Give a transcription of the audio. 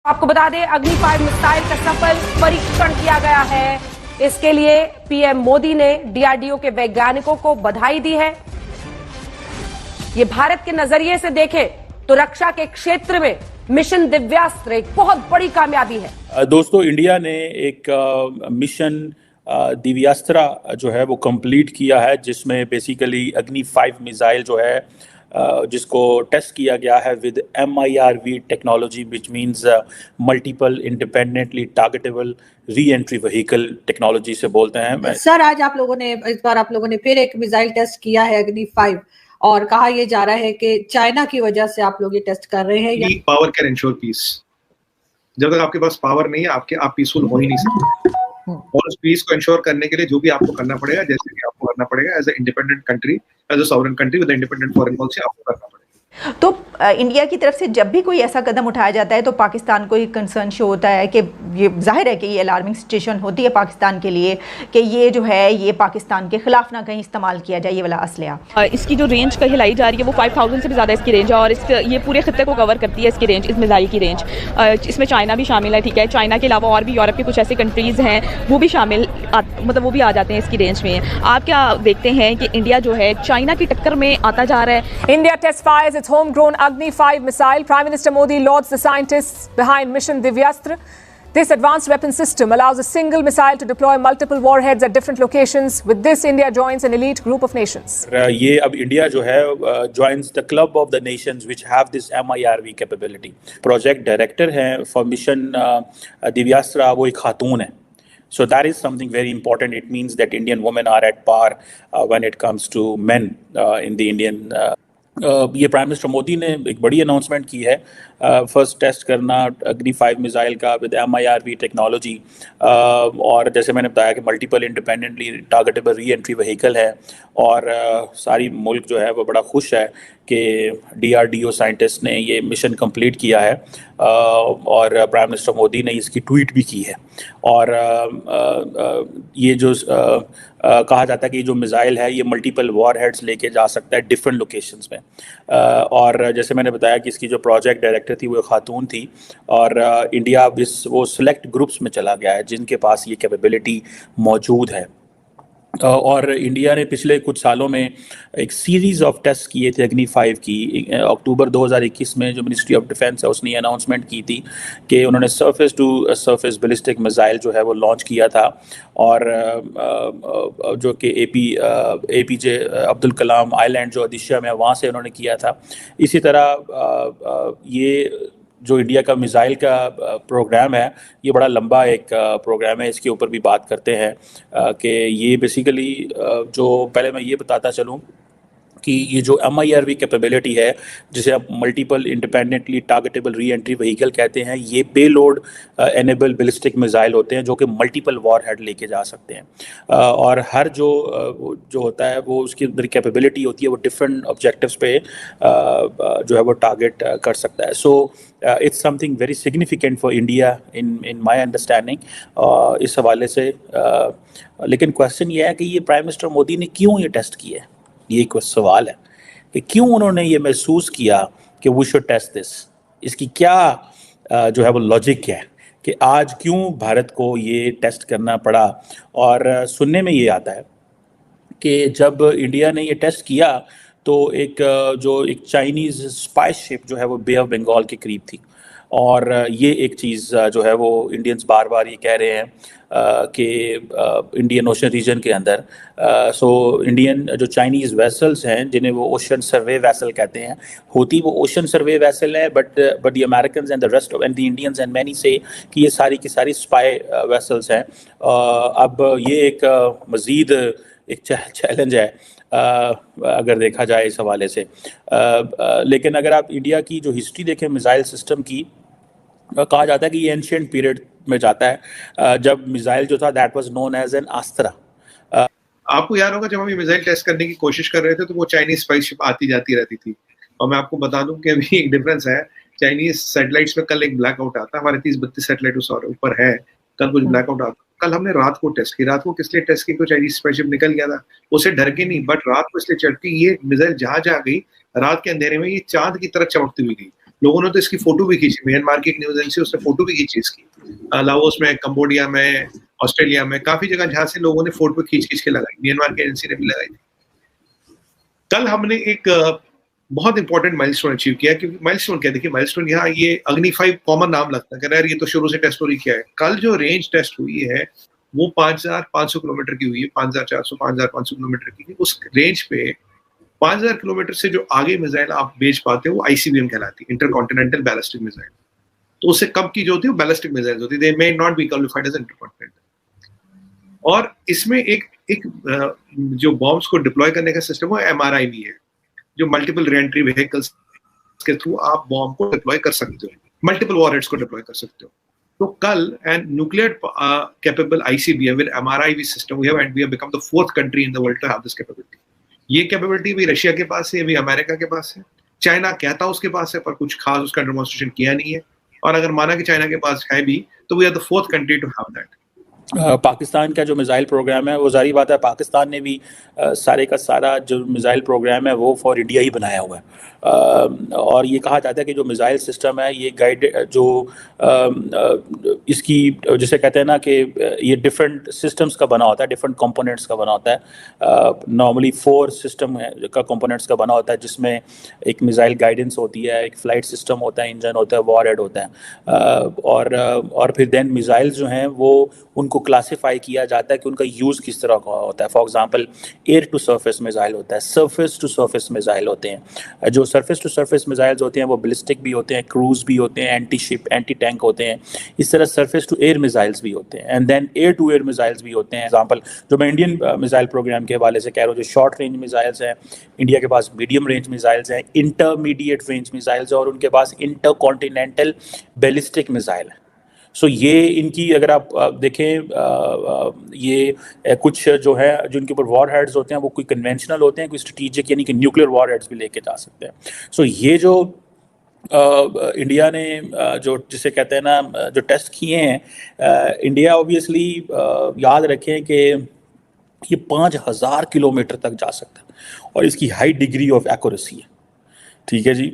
आपको बता दें, अग्नि 5 मिसाइल का सफल परीक्षण किया गया है। इसके लिए पीएम मोदी ने डीआरडीओ के वैज्ञानिकों को बधाई दी है। ये भारत के नजरिए से देखें तो रक्षा के क्षेत्र में मिशन दिव्यास्त्र एक बहुत बड़ी कामयाबी है। दोस्तों, इंडिया ने एक मिशन दिव्यास्त्र जो है वो कंप्लीट किया है, जिसमें बेसिकली अग्नि 5 मिसाइल जो है जिसको टेस्ट किया गया है with MIRV technology, which means multiple independently targetable re entry vehicle technology से बोलते हैं। सर, आज इस बार आप लोगों ने फिर एक मिसाइल टेस्ट किया है अग्नि 5, और कहा यह जा रहा है कि चाइना की वजह से आप लोग ये टेस्ट कर रहे हैं। Power can ensure peace. जब तक आपके पास पावर नहीं है, आप पीसफुल हो ही नहीं सकते। और उस पीस को इंश्योर करने के लिए जो भी आपको करना पड़ेगा, जैसे कि आपको करना पड़ेगा as a independent country, as a sovereign country with independent foreign policy, आपको करना पड़ेगा। तो इंडिया की तरफ से जब भी कोई ऐसा कदम उठाया जाता है तो पाकिस्तान को एक कंसर्न शो होता है कि ये जाहिर है कि ये अलार्मिंग सिचुएशन होती है पाकिस्तान के लिए कि ये जो है ये पाकिस्तान के खिलाफ ना कहीं इस्तेमाल किया जाए ये वाला असलहा। इसकी जो रेंज कहीं लाई जा रही है वो 5000 से भी ज़्यादा इसकी रेंज है, और ये पूरे खत्ते को कवर करती है इसकी रेंज, इस मिसाइल की रेंज। इसमें चाइना भी शामिल है, ठीक है। चाइना के अलावा और भी यूरोप के कुछ ऐसे कंट्रीज़ हैं वो भी शामिल, मतलब वो भी आ जाते हैं इसकी रेंज में। आप क्या देखते हैं कि इंडिया जो है चाइना की टक्कर में आता जा रहा है? India test fires its homegrown Agni 5 missile. Prime Minister Modi lauds the scientists behind mission Divyastra. This advanced weapon system allows a single missile to deploy multiple warheads at different locations. With this, India joins an elite group of nations. ये अब India जो है joins the club of the nations which have this MIRV capability. Project director हैं for mission Divyastra, वो एक खातून है. So that is something very important. It means that Indian women are at par when it comes to men in the Indian. ये prime minister Modi ने एक बड़ी announcement की है, फर्स्ट टेस्ट करना अग्नि 5 मिसाइल का विद MIRV टेक्नोलॉजी, और जैसे मैंने बताया कि multiple independently targetable re entry vehicle है, और सारी मुल्क जो है वो बड़ा खुश है कि DRDO साइंटिस्ट ने ये मिशन कंप्लीट किया है, और प्राइम मिनिस्टर मोदी ने इसकी ट्वीट भी की है। और ये जो कहा जाता है कि जो मिसाइल है ये मल्टीपल वॉरहेड्स लेके जा सकता है डिफरेंट लोकेशंस में, और जैसे मैंने बताया कि इसकी जो प्रोजेक्ट डायरेक्टर थी वो खातून थी, और इंडिया वो सिलेक्ट ग्रुप्स में चला गया है जिनके पास ये कैपेबिलिटी मौजूद है। और इंडिया ने पिछले कुछ सालों में एक सीरीज़ ऑफ टेस्ट किए थे अग्नि 5 की। अक्टूबर 2021 में जो मिनिस्ट्री ऑफ डिफेंस है उसने ये अनाउंसमेंट की थी कि उन्होंने surface to surface ballistic missile जो है वो लॉन्च किया था, और जो कि APJ अब्दुल कलाम आइलैंड जो ओडिशा में है वहाँ से उन्होंने किया था। इसी तरह ये जो इंडिया का मिसाइल का प्रोग्राम है ये बड़ा लंबा एक प्रोग्राम है, इसके ऊपर भी बात करते हैं कि ये बेसिकली जो पहले मैं ये बताता चलूँ कि ये जो MIRV कैपेबिलिटी है जिसे आप multiple independently targetable re entry vehicle कहते हैं, ये पेलोड एनेबल बैलिस्टिक मिसाइल होते हैं जो कि मल्टीपल वॉरहेड लेके जा सकते हैं, और हर जो होता है वो उसकी अंदर कैपेबिलिटी होती है, वो डिफरेंट ऑब्जेक्टिव्स पे जो है वो टारगेट कर सकता है। So it's something very significant for India in my understanding इस हवाले से। लेकिन क्वेश्चन ये है कि ये प्राइम मिनिस्टर मोदी ने क्यों ये टेस्ट किया है, ये एक सवाल है कि क्यों उन्होंने ये महसूस किया कि वी शुड टेस्ट दिस। इसकी क्या जो है वो लॉजिक है कि आज क्यों भारत को ये टेस्ट करना पड़ा। और सुनने में ये आता है कि जब इंडिया ने ये टेस्ट किया तो एक चाइनीज़ स्पाई शिप जो है वो बे ऑफ बंगाल के करीब थी, और ये एक चीज़ जो है वो इंडियंस बार बार ये कह रहे हैं कि इंडियन ओशन रीजन के अंदर इंडियन जो चाइनीज़ वेसल्स हैं जिन्हें वो ओशन सर्वे वेसल कहते हैं, होती वो ओशन सर्वे वेसल है, but the American and the rest of and the Indians and many से कि ये सारी की सारी स्पाई वेसल्स हैं। अब ये एक मज़ीद एक चैलेंज है अगर देखा जाए इस हवाले से। लेकिन अगर आप इंडिया की जो हिस्ट्री देखें मिसाइल सिस्टम की, कहा जाता है कि ये एंशिएंट पीरियड में जाता है जब मिसाइल जो था that was known as an Astra. आपको याद होगा जब हम ये मिसाइल टेस्ट करने की कोशिश कर रहे थे तो वो चाइनीज स्पाइस शिप आती जाती रहती थी, और मैं आपको बता दूं कि अभी एक डिफरेंस है। चाइनीज सैटेलाइट्स में कल एक ब्लैकआउट आता है, हमारे 30-32 सैटेलाइट उस ऊपर है, कल कुछ ब्लैकआउट आता। कल हमने रात को टेस्ट की। रात को किस लिए टेस्ट की? तो चाइनीज स्पाइसशिप निकल गया था, उसे डर के नहीं, बट रात को इसलिए चढ़ के ये मिसाइल जहां जा गई रात के अंधेरे में ये चांद की तरह चमकती हुई गई। लोगों ने तो इसकी फोटो भी खींची, म्यांमार की एक न्यूज एजेंसी उसने फोटो भी खींची इसकी, लाओस में, कंबोडिया में, ऑस्ट्रेलिया में, काफी जगह जहां से लोगों ने फोटो खींच के लगाई, म्यांमार की एजेंसी ने भी लगाई थी। कल हमने एक बहुत इंपॉर्टेंट माइलस्टोन अचीव किया, क्योंकि माइलस्टोन क्या, देखिए माइलस्टोन यहाँ ये अग्नि 5 कॉमन नाम लगता है, कह रहा है ये तो शुरू से टेस्ट हो रही क्या है। कल जो रेंज टेस्ट हुई है वो 5500 किलोमीटर की हुई है, 5400 5500 किलोमीटर की। उस रेंज पे 5000 किलोमीटर से जो आगे मिसाइल आप भेज पाते हो वो ICBM कहलाती है, इंटरकॉन्टिनेंटल बैलिस्टिक मिसाइल। तो उससे कम की जो होती है बैलिस्टिक मिसाइल होती है, they may not be qualified as intercontinental. और इसमें एक जो बॉम्ब्स को डिप्लॉय करने का सिस्टम है MRI भी है, जो मल्टीपल रीएंट्री व्हीकल्स के थ्रू आप बॉम्ब को डिप्लॉय कर सकते हो, मल्टीपल वॉरहेड्स को डिप्लॉय कर सकते हो। तो कल and nuclear capable ICBM with MRIV system we have, and we have become the 4th country in the world to have this capability. ये कैपेबिलिटी भी रशिया के पास है, भी अमेरिका के पास है, चाइना कहता उसके पास है, पर कुछ खास उसका डेमोन्स्ट्रेशन किया नहीं है। और अगर माना कि चाइना के पास है भी, तो we are the 4th country to have that. Pakistan का जो मिसाइल प्रोग्राम है वो जारी बात है, पाकिस्तान ने भी सारे का सारा जो मिसाइल प्रोग्राम है वो फॉर इंडिया ही बनाया हुआ है। और ये कहा जाता है कि जो मिसाइल सिस्टम है ये गाइड जो इसकी जिसे कहते हैं ना कि ये डिफरेंट सिस्टम्स का बना होता है, डिफरेंट कंपोनेंट्स का बना होता है। नॉर्मली 4 सिस्टम का कंपोनेंट्स का बना होता है, जिसमें एक मिसाइल गाइडेंस होती है, एक फ्लाइट सिस्टम होता है, इंजन होता है, वॉरहेड होता है, और फिर देन मिसाइल्स जो हैं वो उनको क्लासिफाई किया जाता है कि उनका यूज़ किस तरह का होता है। For example air to surface missile होता है, सरफेस टू सरफेस मिसाइल होते हैं। जो सरफेस टू सरफेस मिसाइल्स होते हैं वो बैलिस्टिक भी होते हैं, क्रूज भी होते हैं, एंटी शिप एंटी टैंक होते हैं। इस तरह सरफेस टू एयर मिसाइल्स भी होते हैं, and then air to air missiles भी होते हैं। एग्जांपल जो मैं इंडियन मिसाइल प्रोग्राम के हवाले से कह रहा हूँ, जो शॉर्ट रेंज मिसाइल्स हैं, इंडिया के पास मीडियम रेंज मिसाइल्स हैं, इंटरमीडिएट रेंज मिसाइल्स, और उनके पास इंटर कॉन्टिनेंटल बैलिस्टिक मिसाइल है। सो ये इनकी अगर आप देखें, ये कुछ जो है जो इनके ऊपर वॉर हेड्स होते हैं वो कोई कन्वेंशनल होते हैं, कोई स्ट्रेटेजिक यानी कि न्यूक्लियर वॉर हेड्स भी लेके जा सकते हैं। सो ये जो इंडिया ने जो जिसे कहते हैं ना जो टेस्ट किए हैं, इंडिया ऑब्वियसली याद रखें कि ये 5000 किलोमीटर तक जा सकता है और इसकी हाई डिग्री ऑफ एक्यूरेसी है। ठीक है जी।